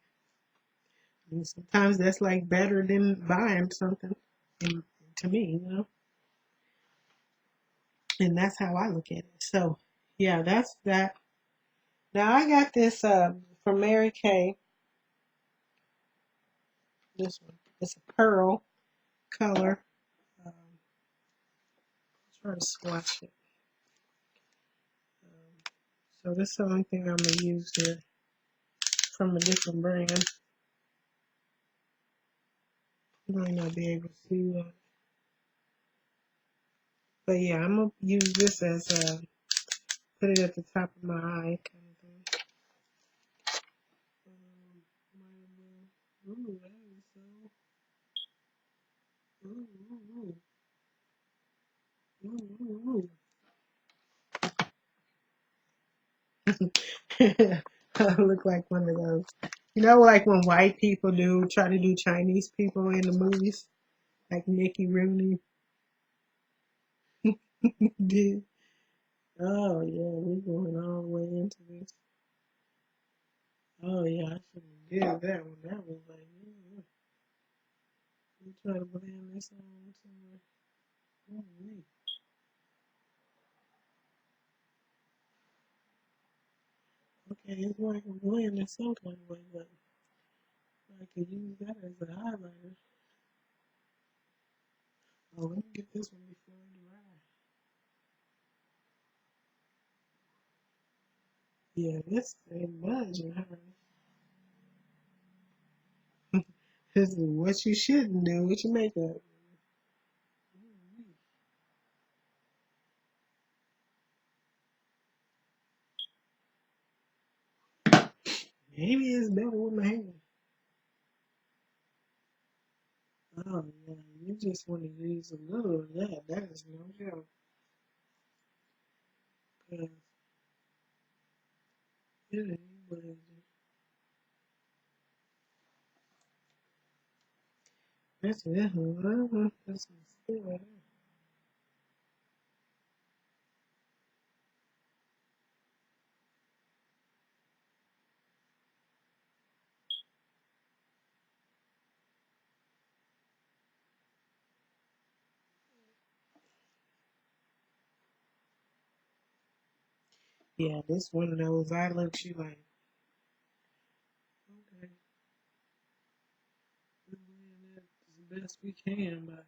and sometimes that's like better than buying something. And to me. And that's how I look at it. So, yeah, that's that. Now I got this from Mary Kay. This one, it's a pearl color. Um, try to swatch it. So this is the only thing I'm gonna use here from a different brand. You might not be able to see that, but yeah, I'm gonna use this as put it at the top of my eye kind of thing. Ooh, that is so. Ooh, ooh, ooh, ooh, ooh. I look like one of those. You know, like when white people try to do Chinese people in the movies, like Mickey Rooney did. Oh yeah, we're going all the way into this. Oh yeah, I should have did that one. That was like, we try to blend this on somewhere. Ooh-wee. Okay, it's like a blend in some kind of way, but I could use that as a highlighter. Oh, let me get this one before it dry. Yeah, this ain't budging, honey. This is what you shouldn't do with your makeup. Maybe it's better with my hand. Oh yeah, you just want to use a little of that. That is no joke. 'Cause it ain't budging. That's it. That's some still right there. Yeah, this one of those eye looks you like, okay, we're doing that as best we can, but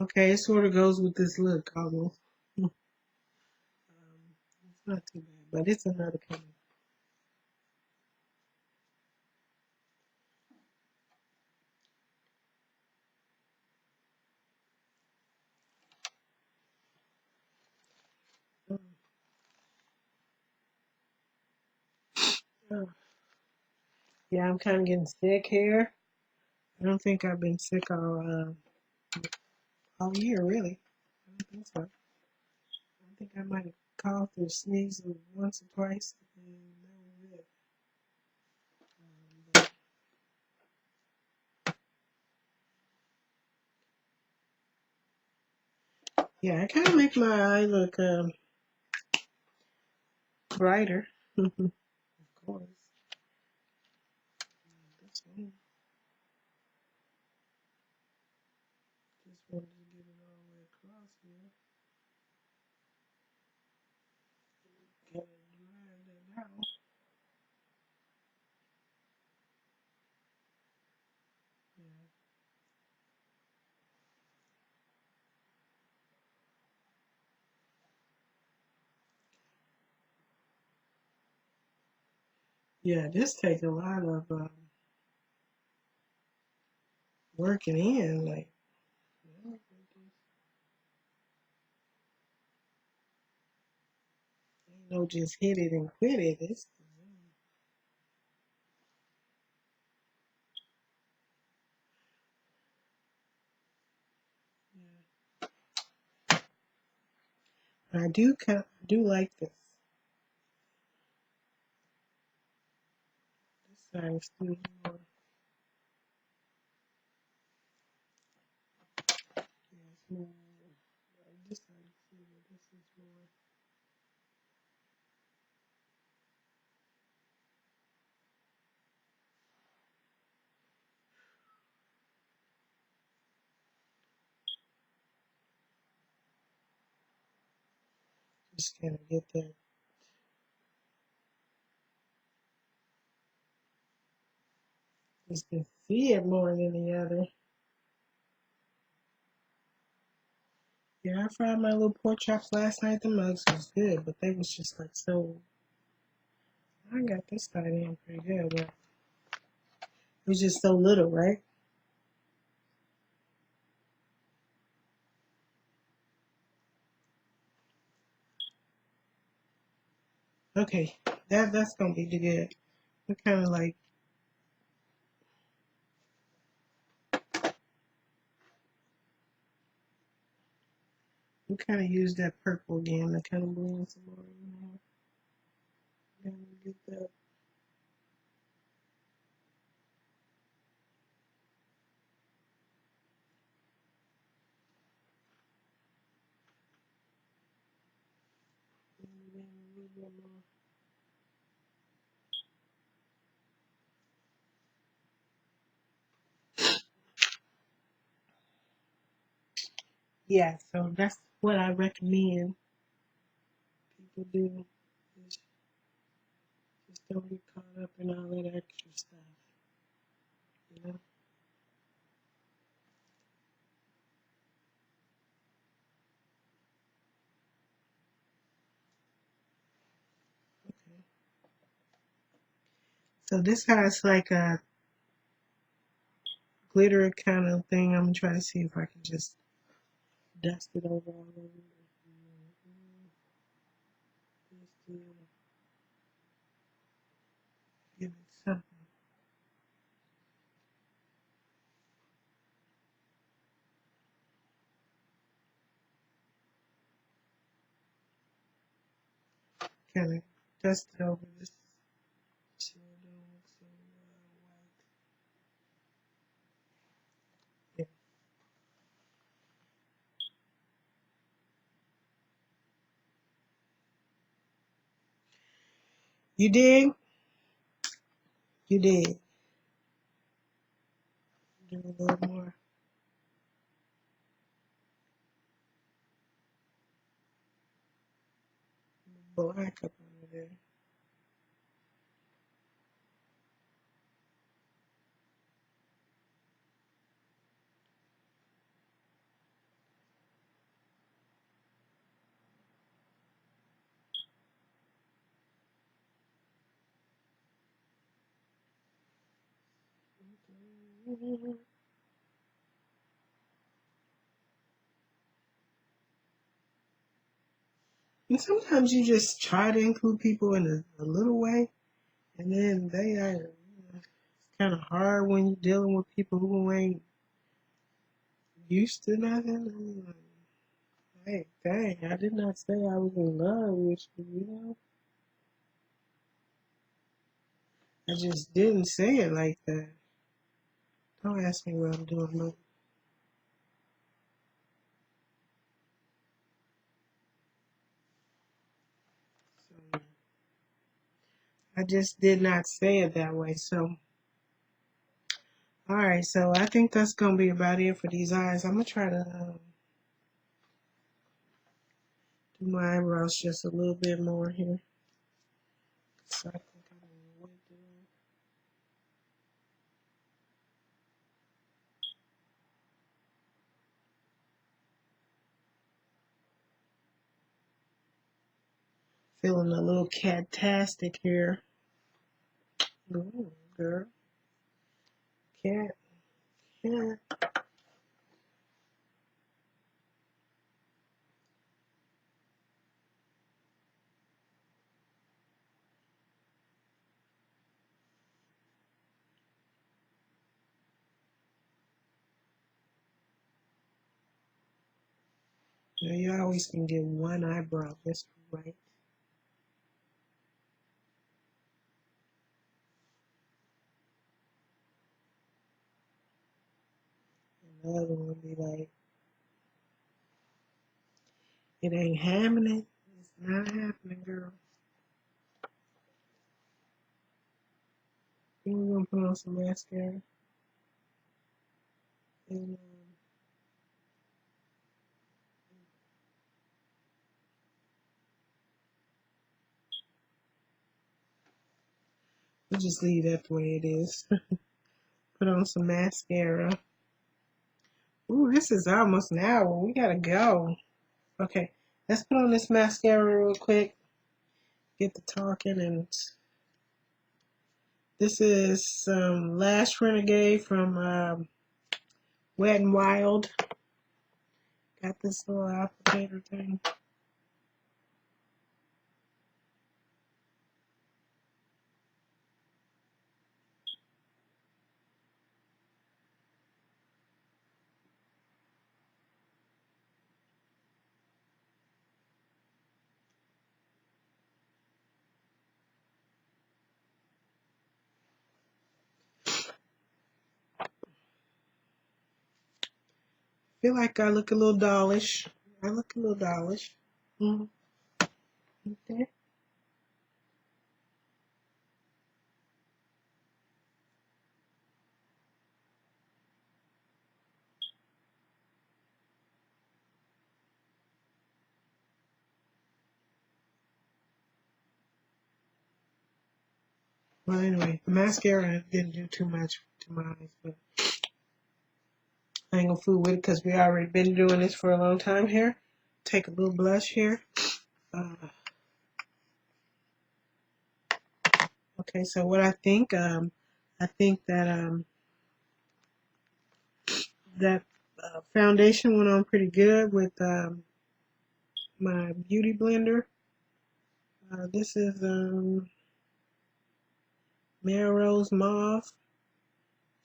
okay, it sort of goes with this look almost. It's not too bad, but it's another color. Um, uh, yeah, I'm kind of getting sick here. I don't think I've been sick all year, really. I don't think so. I think I might have coughed or sneezed once or twice, and that was it. But yeah, I kind of make my eye look brighter, of course. This one, just wanted to get it all the way across here. Gotta drag that out. Yeah. Yeah, this takes a lot of working in, like, you know, ain't no just hit it and quit it. It's, yeah. I do like this. This side is still more, yeah, it's more, this side is still, this is more, just kind of get that, just can see it more than the other. Yeah, I fried my little pork chops last night. The mugs was good, but they was just like so, I got this side in pretty good, but it was just so little, right? Okay, that's gonna be good. We're kind of like We kind of use that purple again to kind of blend some more in there. Kind of get that. Blend it in a little bit more. Yeah, so that's what I recommend people do. Just don't get caught up in all that extra stuff, you know? Okay. So this has like a glitter kind of thing. I'm gonna try to see if I can just dust it over all over. Just to give it something. Kind of dust it over this. So it don't look so white. Yeah. You did? You did. Do a little more black up under there. And sometimes you just try to include people in a little way, and then they are. It's kind of hard when you're dealing with people who ain't used to nothing. I'm like, hey, dang, I did not say I was in love with you, you know? I just didn't say it like that. Don't ask me what I'm doing, look. So, I just did not say it that way. So, alright, so I think that's going to be about it for these eyes. I'm going to try to do my eyebrows just a little bit more here. So I think I'm going to do it. Feeling a little catastic here. Ooh, girl. Cat, cat. Now you always can get one eyebrow just right. And the other one be like, it ain't happening. It's not happening, girl. Then we're gonna put on some mascara. And we'll just leave that the way it is. Put on some mascara. Ooh, this is almost an hour. We gotta go. Okay, let's put on this mascara real quick. Get to talking, and this is some Lash Renegade from Wet and Wild. Got this little applicator thing. feel like I look a little dollish. I look a little dollish. Mm-hmm. Okay. Well, anyway, the mascara didn't do too much to my eyes, but I ain't gonna fool with it because we already been doing this for a long time here. Take a little blush here. Uh, okay, so what I think that that foundation went on pretty good with my beauty blender. This is Melrose Mauve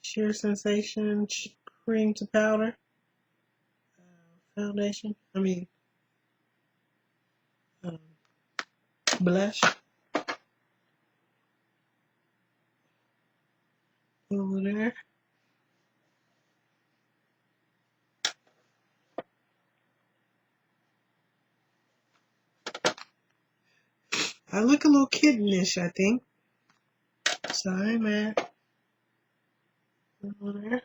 Sheer Sensation Cream to Powder foundation. I mean, um, blush over there. I look a little kittenish, I think. So I'm at over there.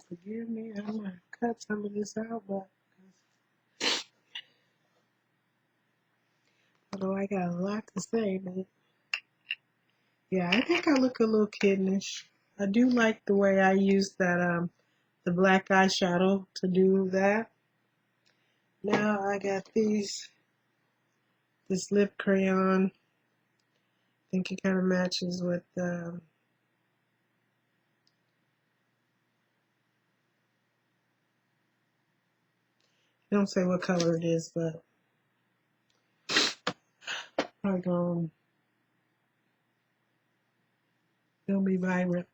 Forgive me, I'm gonna cut some of this out, but although I got a lot to say, but yeah, I think I look a little kittenish. I do like the way I use that the black eyeshadow to do that. Now I got this lip crayon. I think it kind of matches with don't say what color it is, but probably gonna be vibrant.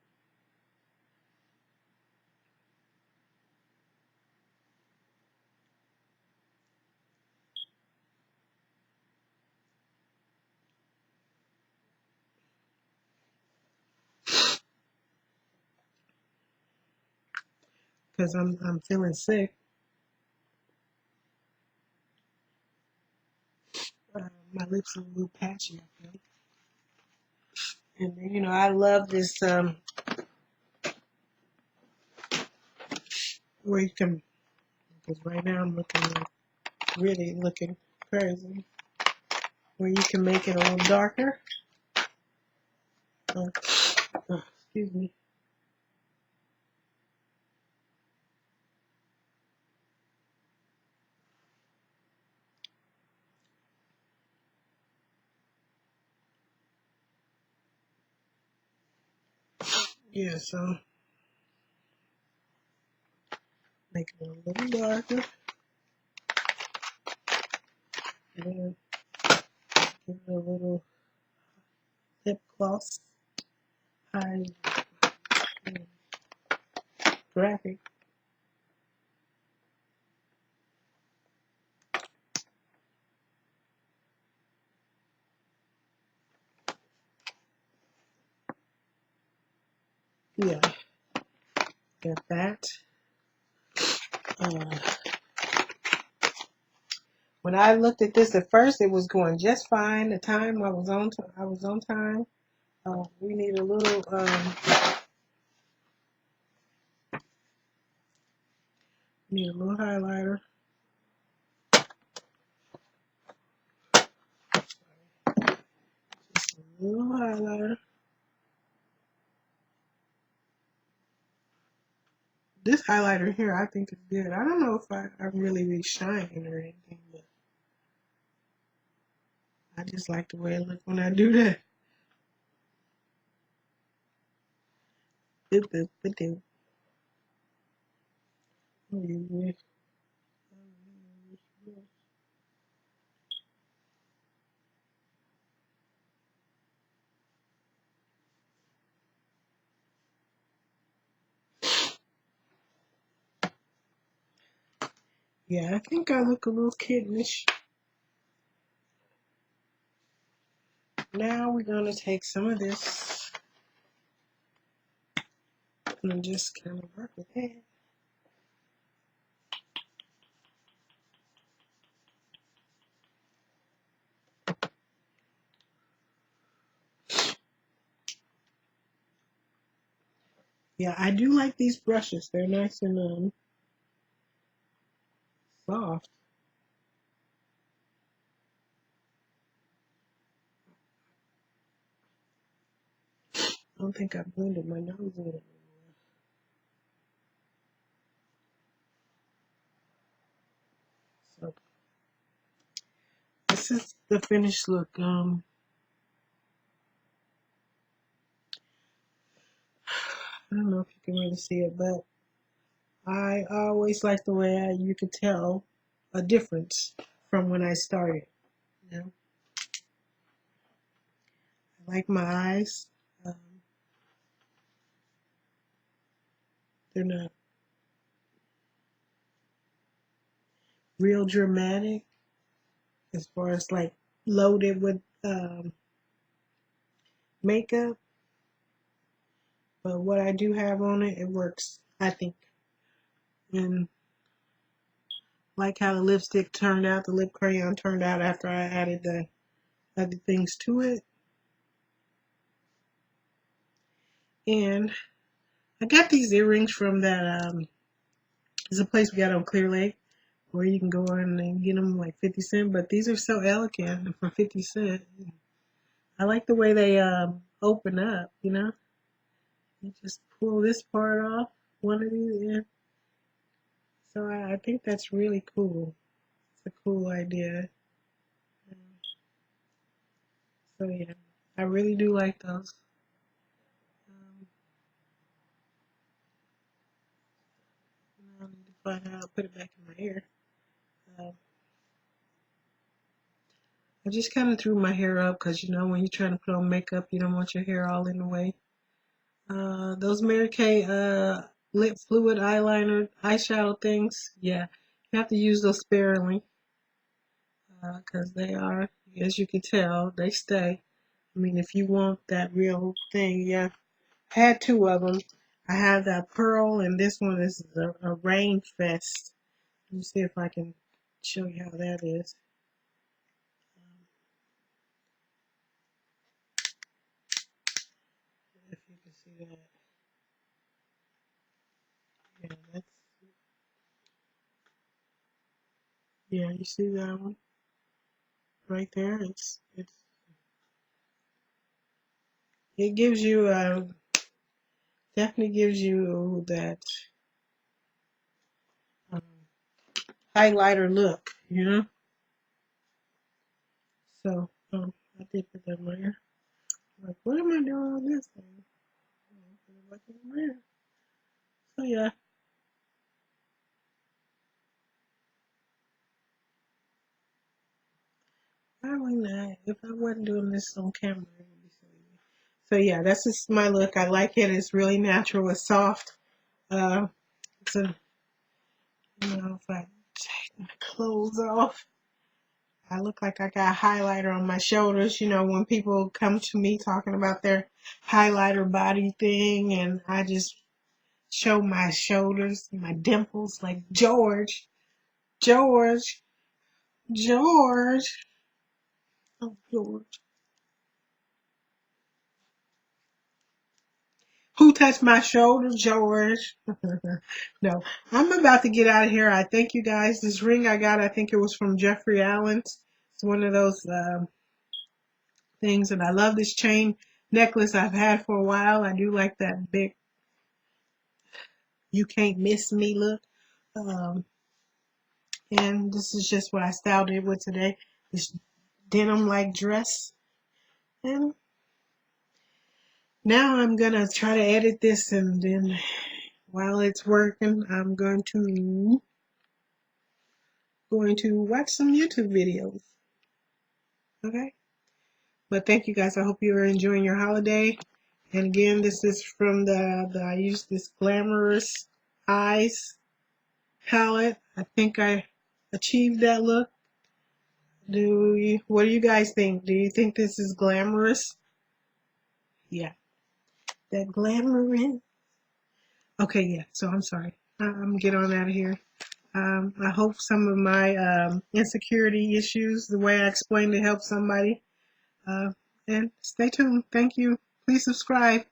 Because I'm feeling sick. My lips are a little patchy, I think. And you know, I love this where you can, because right now I'm looking like, really looking crazy. Where you can make it a little darker. Uh, excuse me. Yeah, so make it a little darker. And then give it a little lip gloss. High graphic. Yeah, got that. Uh, when I looked at this at first, it was going just fine. The time I was on time. We need a little highlighter. Just a little highlighter. This highlighter here, I think is good. I don't know if I really be shining or anything, but I just like the way it looks when I do that. Boop, boop, boop, boop. Yeah, I think I look a little kittenish. Now we're going to take some of this and just kind of work with it. Yeah, I do like these brushes. They're nice and soft. I don't think I blended my nose in it. So this is the finished look. I don't know if you can really see it, but I always like the way you could tell a difference from when I started. You know, I like my eyes. Um, they're not real dramatic as far as like loaded with makeup, but what I do have on it, it works, I think. And like how the lipstick turned out, the lip crayon turned out after I added the other things to it. And I got these earrings from that, there's a place we got on Clear Lake where you can go in and get them like 50 cents, but these are so elegant for 50 cents. I like the way they open up, you know? You just pull this part off, one of these, and so I think that's really cool. It's a cool idea. So yeah, I really do like those. Um, I need to find out how to put it back in my hair. Uh, I just kind of threw my hair up because you know when you're trying to put on makeup, you don't want your hair all in the way. Those Mary Kay lip fluid eyeliner eyeshadow things, yeah, you have to use those sparingly because they are, as you can tell, they stay. I mean, if you want that real thing, yeah. I had two of them. I have that pearl, and this one is a rain fest. Let me see if I can show you how that is. If you can see that, yeah, that's yeah. You see that one right there? It gives you definitely gives you that um, highlighter look, you know. So I did put that in my hair. Like, what am I doing with this thing? Put it back in my hair. So yeah, probably not. If I wasn't doing this on camera, it would be so easy. So yeah, that's just my look. I like it. It's really natural. It's soft. It's a, you know, if I take my clothes off, I look like I got highlighter on my shoulders. You know, when people come to me talking about their highlighter body thing, and I just show my shoulders, my dimples, like George, George, George, oh George. Who touched my shoulder, George? No, I'm about to get out of here. I thank you guys. This ring I got, I think it was from Jeffrey Allen's. It's one of those things, and I love this chain necklace I've had for a while. I do like that big "you can't miss me" look. Um, and this is just what I styled it with today. This denim like dress. And now I'm gonna try to edit this, and then while it's working, I'm going to watch some YouTube videos. Okay? But thank you guys. I hope you are enjoying your holiday. And again, this is from the I use this Glamorous Eyes palette. I think I achieved that look. What do you guys think? Do you think this is glamorous? Yeah, that glamour. Okay, yeah. So I'm sorry. I'm get on out of here. I hope some of my insecurity issues, the way I explained, to help somebody. And stay tuned. Thank you. Please subscribe.